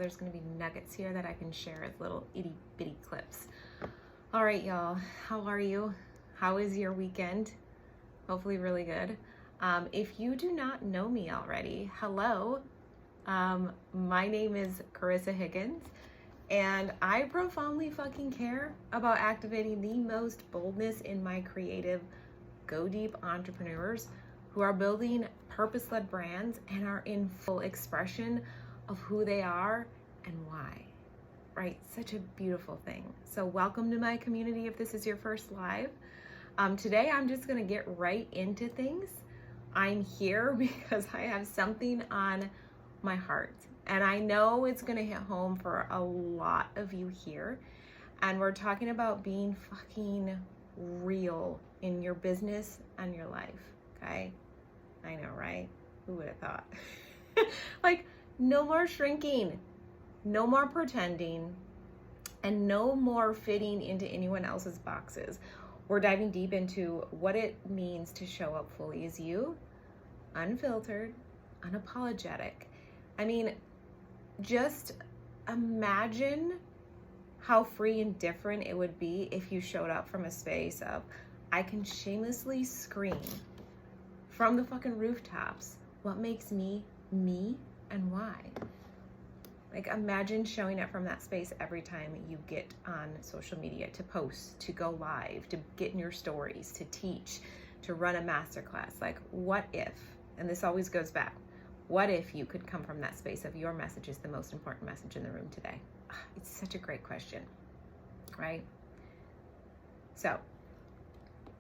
there's going to be nuggets here that I can share as little itty bitty clips. All right, y'all, how are you? How is your weekend? Hopefully really good. If you do not know me already, hello. My name is Carissa Higgins, and I profoundly fucking care about activating the most boldness in my creative, go deep entrepreneurs who are building purpose-led brands and are in full expression of who they are and why, right? Such a beautiful thing. So welcome to my community if this is your first live. Today I'm just gonna get right into things. I'm here because I have something on my heart, and I know it's gonna hit home for a lot of you here. And we're talking about being fucking real in your business and your life, okay? I know, right? Who would have thought? Like, no more shrinking, no more pretending, and no more fitting into anyone else's boxes. We're diving deep into what it means to show up fully as you, unfiltered, unapologetic. I mean, just imagine how free and different it would be if you showed up from a space of, I can shamelessly scream from the fucking rooftops what makes me, me, and why. Like, imagine showing up from that space every time you get on social media, to post, to go live, to get in your stories, to teach, to run a masterclass. Like, what if, and this always goes back, what if you could come from that space of your message is the most important message in the room today? It's such a great question, right? So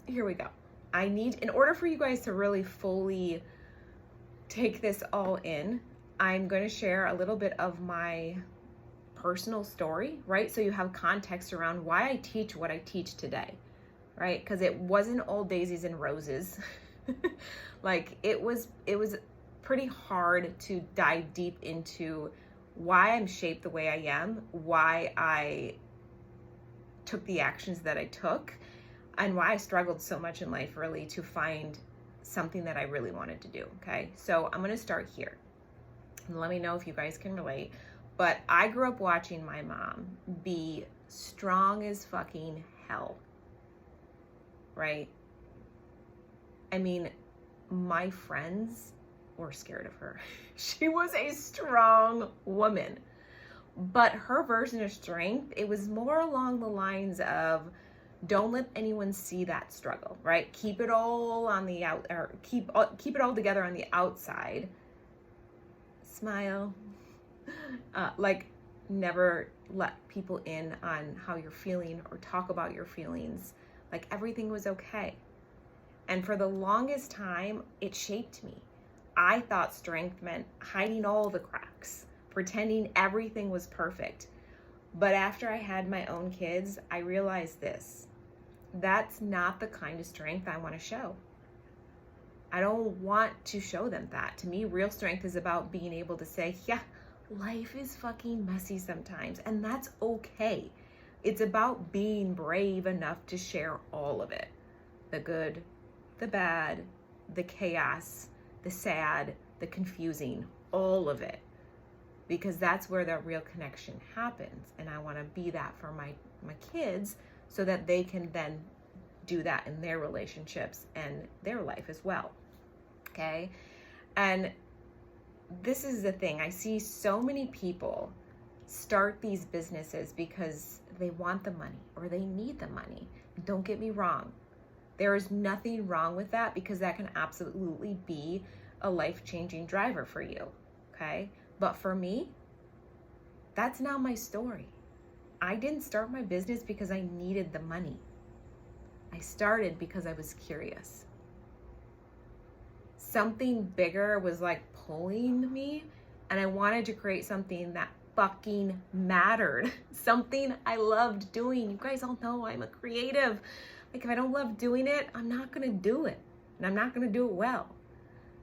here we go. In order for you guys to really fully take this all in, I'm going to share a little bit of my personal story, right? So you have context around why I teach what I teach today, right? Because it wasn't all daisies and roses. Like, it was pretty hard to dive deep into why I'm shaped the way I am, why I took the actions that I took, and why I struggled so much in life really to find something that I really wanted to do, okay? So I'm gonna start here. And let me know if you guys can relate. But I grew up watching my mom be strong as fucking hell, right? I mean, my friends were scared of her. She was a strong woman, but her version of strength, it was more along the lines of, don't let anyone see that struggle, right? Keep it all on the out, or keep it all together on the outside. Smile. Like, never let people in on how you're feeling or talk about your feelings. Like, everything was okay. And for the longest time, it shaped me. I thought strength meant hiding all the cracks, pretending everything was perfect. But after I had my own kids, I realized this. That's not the kind of strength I want to show. I don't want to show them that. To me, real strength is about being able to say, yeah, life is fucking messy sometimes, and that's okay. It's about being brave enough to share all of it. The good, the bad, the chaos, the sad, the confusing, all of it. Because that's where the real connection happens. And I want to be that for my kids, so that they can then do that in their relationships and their life as well, okay? And this is the thing. I see so many people start these businesses because they want the money or they need the money. Don't get me wrong. There is nothing wrong with that, because that can absolutely be a life-changing driver for you, okay? But for me, that's not my story. I didn't start my business because I needed the money. I started because I was curious. Something bigger was like pulling me, and I wanted to create something that fucking mattered. Something I loved doing. You guys all know I'm a creative. Like, if I don't love doing it, I'm not gonna do it. And I'm not gonna do it well.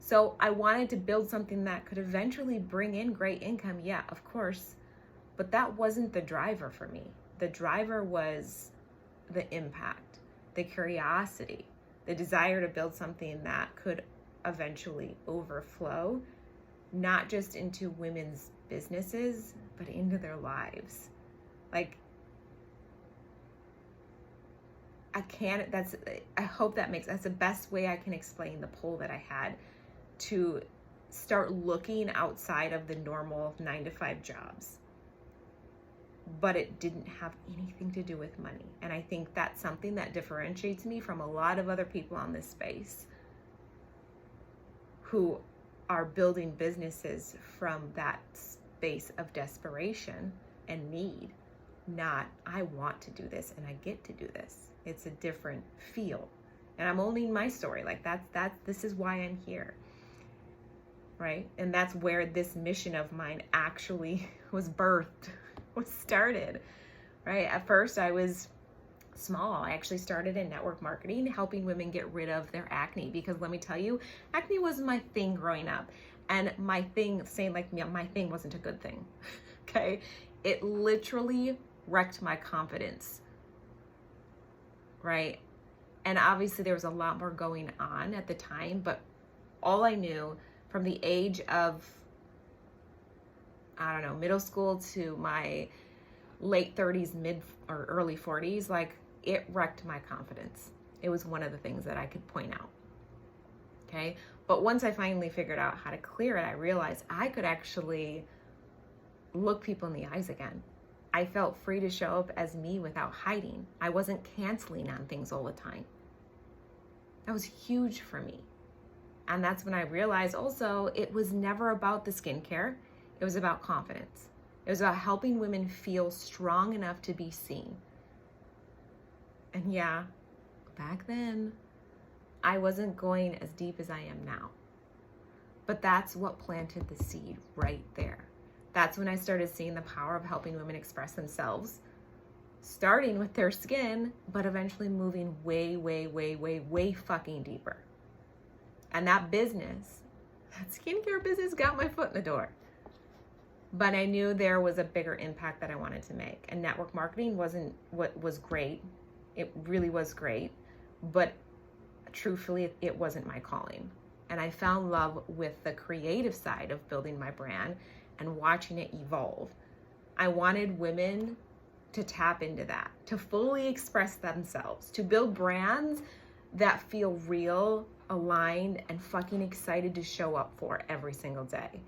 So I wanted to build something that could eventually bring in great income. Yeah, of course. But that wasn't the driver for me. The driver was the impact, the curiosity, the desire to build something that could eventually overflow, not just into women's businesses, but into their lives. Like, I hope that's the best way I can explain the pull that I had to start looking outside of the normal 9-to-5 jobs. But it didn't have anything to do with money. And I think that's something that differentiates me from a lot of other people on this space who are building businesses from that space of desperation and need. Not, I want to do this and I get to do this. It's a different feel. And I'm owning my story. Like this is why I'm here. Right? And that's where this mission of mine actually was birthed, was started. Right? At first I was small. I actually started in network marketing, helping women get rid of their acne, because let me tell you, acne was my thing growing up. And my thing, saying like my thing wasn't a good thing. Okay? It literally wrecked my confidence. Right? And obviously there was a lot more going on at the time, but all I knew from the age of, I don't know, middle school to my late 30s, mid or early 40s, like it wrecked my confidence. It was one of the things that I could point out. Okay. But once I finally figured out how to clear it, I realized I could actually look people in the eyes again. I felt free to show up as me without hiding. I wasn't canceling on things all the time. That was huge for me. And that's when I realized also it was never about the skincare. It was about confidence. It was about helping women feel strong enough to be seen. And yeah, back then, I wasn't going as deep as I am now. But that's what planted the seed right there. That's when I started seeing the power of helping women express themselves, starting with their skin, but eventually moving way fucking deeper. And that skincare business got my foot in the door. But I knew there was a bigger impact that I wanted to make. And network marketing wasn't what was great. It really was great. But truthfully, it wasn't my calling. And I found love with the creative side of building my brand and watching it evolve. I wanted women to tap into that, to fully express themselves, to build brands that feel real, aligned, and fucking excited to show up for every single day.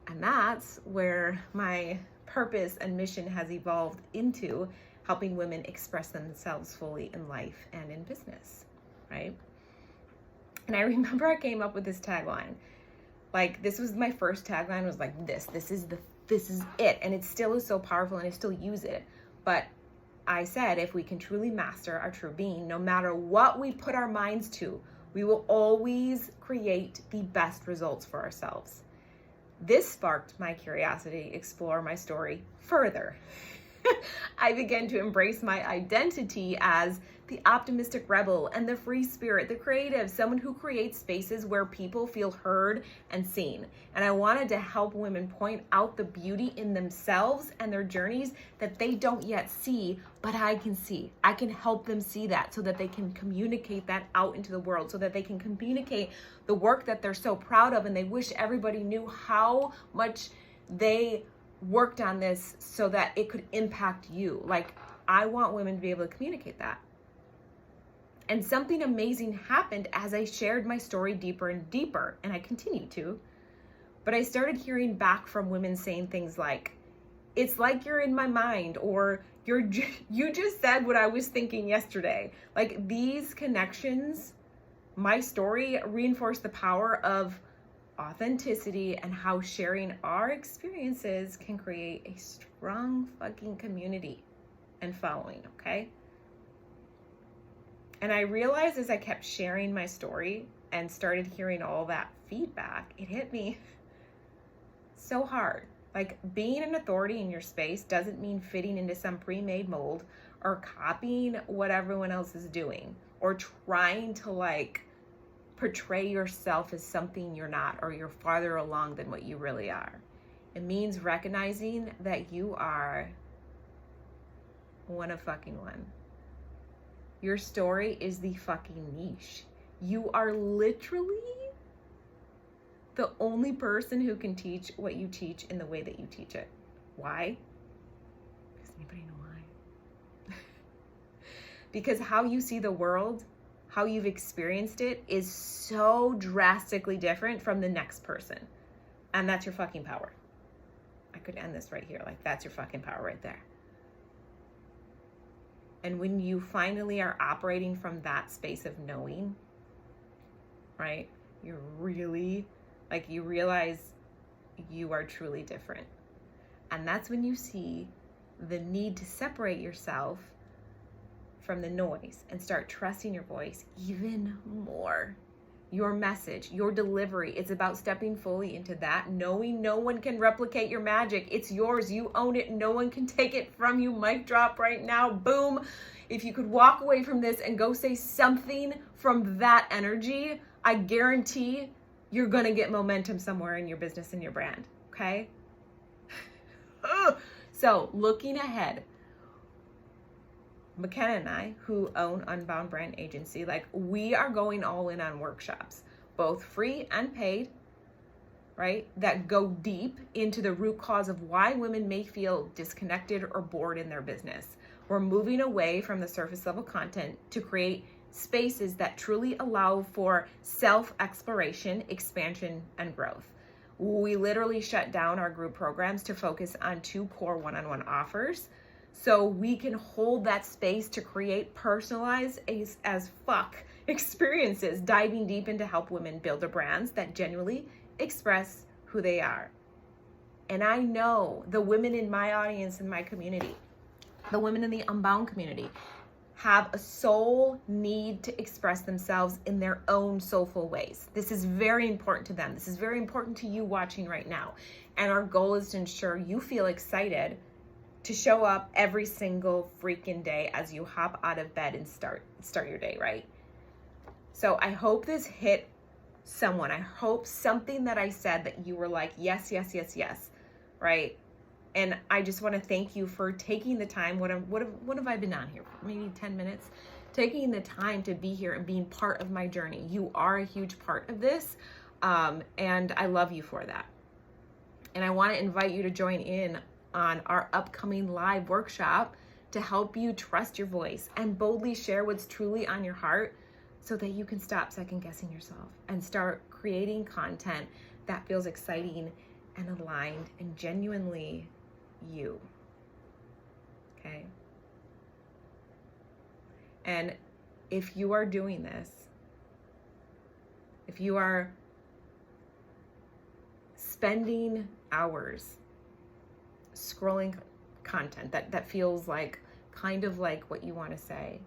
And that's where my purpose and mission has evolved into helping women express themselves fully in life and in business, right? And I remember I came up with this tagline. Like, this was my first tagline, was like this is it. And it still is so powerful and I still use it. But I said, if we can truly master our true being, no matter what we put our minds to, we will always create the best results for ourselves. This sparked my curiosity to explore my story further. I began to embrace my identity as the optimistic rebel and the free spirit, the creative, someone who creates spaces where people feel heard and seen. And I wanted to help women point out the beauty in themselves and their journeys that they don't yet see, but I can see. I can help them see that so that they can communicate that out into the world, so that they can communicate the work that they're so proud of and they wish everybody knew how much they worked on this so that it could impact you. Like, I want women to be able to communicate that. And something amazing happened as I shared my story deeper and deeper, and I continue to. But I started hearing back from women saying things like, it's like you're in my mind, or you just said what I was thinking yesterday. Like, these connections, my story reinforced the power of authenticity and how sharing our experiences can create a strong fucking community and following, okay? And I realized as I kept sharing my story and started hearing all that feedback, it hit me so hard. Like, being an authority in your space doesn't mean fitting into some pre-made mold or copying what everyone else is doing or trying to portray yourself as something you're not, or you're farther along than what you really are. It means recognizing that you are one of fucking one. Your story is the fucking niche. You are literally The only person who can teach what you teach in the way that you teach it. Why? Does anybody know why? Because how you see the world, how you've experienced it is so drastically different from the next person. And that's your fucking power. I could end this right here. Like, that's your fucking power right there. And when you finally are operating from that space of knowing, right, you're really, like, you realize you are truly different. And that's when you see the need to separate yourself from the noise and start trusting your voice even more. Your message, your delivery, it's about stepping fully into that, knowing no one can replicate your magic. It's yours. You own it. No one can take it from you. Mic drop right now. Boom. If you could walk away from this and go say something from that energy, I guarantee you're going to get momentum somewhere in your business and your brand. Okay? So looking ahead, McKenna and I, who own Unbound Brand Agency, like, we are going all in on workshops, both free and paid, right? That go deep into the root cause of why women may feel disconnected or bored in their business. We're moving away from the surface level content to create spaces that truly allow for self-exploration, expansion, and growth. We literally shut down our group programs to focus on 2 core one-on-one offers, so we can hold that space to create personalized as fuck experiences, diving deep into help women build their brands that genuinely express who they are. And I know the women in my audience, in my community, the women in the Unbound community, have a soul need to express themselves in their own soulful ways. This is very important to them. This is very important to you watching right now. And our goal is to ensure you feel excited to show up every single freaking day as you hop out of bed and start your day, right? So I hope this hit someone. I hope something that I said that you were like, yes, yes, yes, yes, right? And I just want to thank you for taking the time. What have I been on here for? Maybe 10 minutes? Taking the time to be here and being part of my journey. You are a huge part of this, and I love you for that. And I want to invite you to join in on our upcoming live workshop to help you trust your voice and boldly share what's truly on your heart so that you can stop second guessing yourself and start creating content that feels exciting and aligned and genuinely you. Okay? And if you are doing this, if you are spending hours scrolling content that feels like kind of like what you want to say,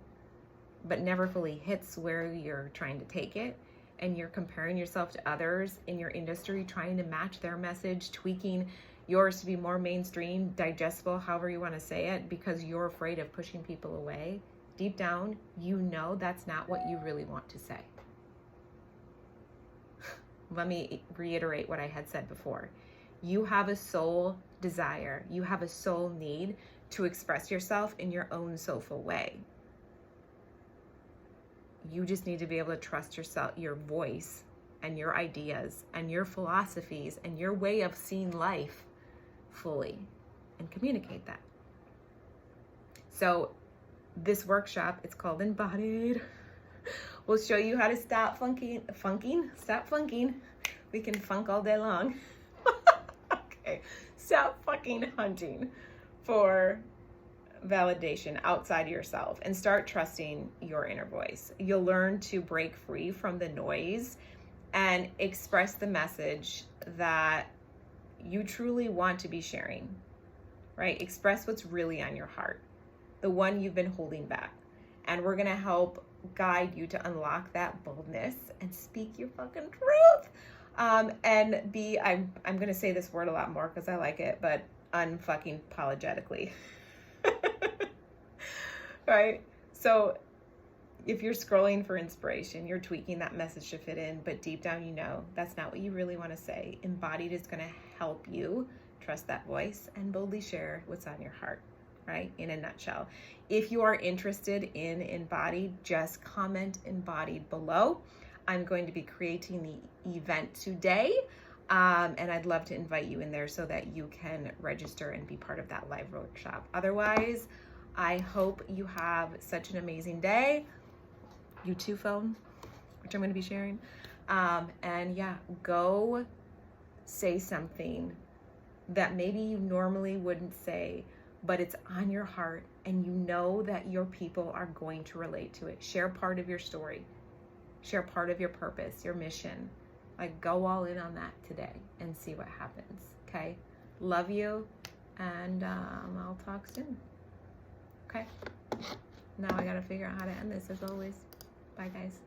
but never fully hits where you're trying to take it, and you're comparing yourself to others in your industry, trying to match their message, tweaking yours to be more mainstream, digestible, however you want to say it, because you're afraid of pushing people away, deep down, you know that's not what you really want to say. Let me reiterate what I had said before. You have a soul desire, you have a soul need to express yourself in your own soulful way. You just need to be able to trust yourself, your voice, and your ideas, and your philosophies, and your way of seeing life fully, and communicate that. So this workshop, it's called Embodied. We'll show you how to stop stop funking. We can funk all day long. Okay, stop fucking hunting for validation outside of yourself and start trusting your inner voice. You'll learn to break free from the noise and express the message that you truly want to be sharing, right? Express what's really on your heart, the one you've been holding back. And we're gonna help guide you to unlock that boldness and speak your fucking truth. And be, I'm gonna say this word a lot more because I like it, but unfucking apologetically. Right? So if you're scrolling for inspiration, you're tweaking that message to fit in, but deep down you know that's not what you really want to say. Embodied is going to help you trust that voice and boldly share what's on your heart, right? In a nutshell. If you are interested in Embodied, just comment Embodied below. I'm going to be creating the event today. And I'd love to invite you in there so that you can register and be part of that live workshop. Otherwise, I hope you have such an amazing day. You too, phone, which I'm going to be sharing. And yeah, go say something that maybe you normally wouldn't say, but it's on your heart and you know that your people are going to relate to it. Share part of your story. Share part of your purpose, your mission. Like, go all in on that today and see what happens, okay? Love you, and I'll talk soon, okay? Now I gotta figure out how to end this as always. Bye, guys.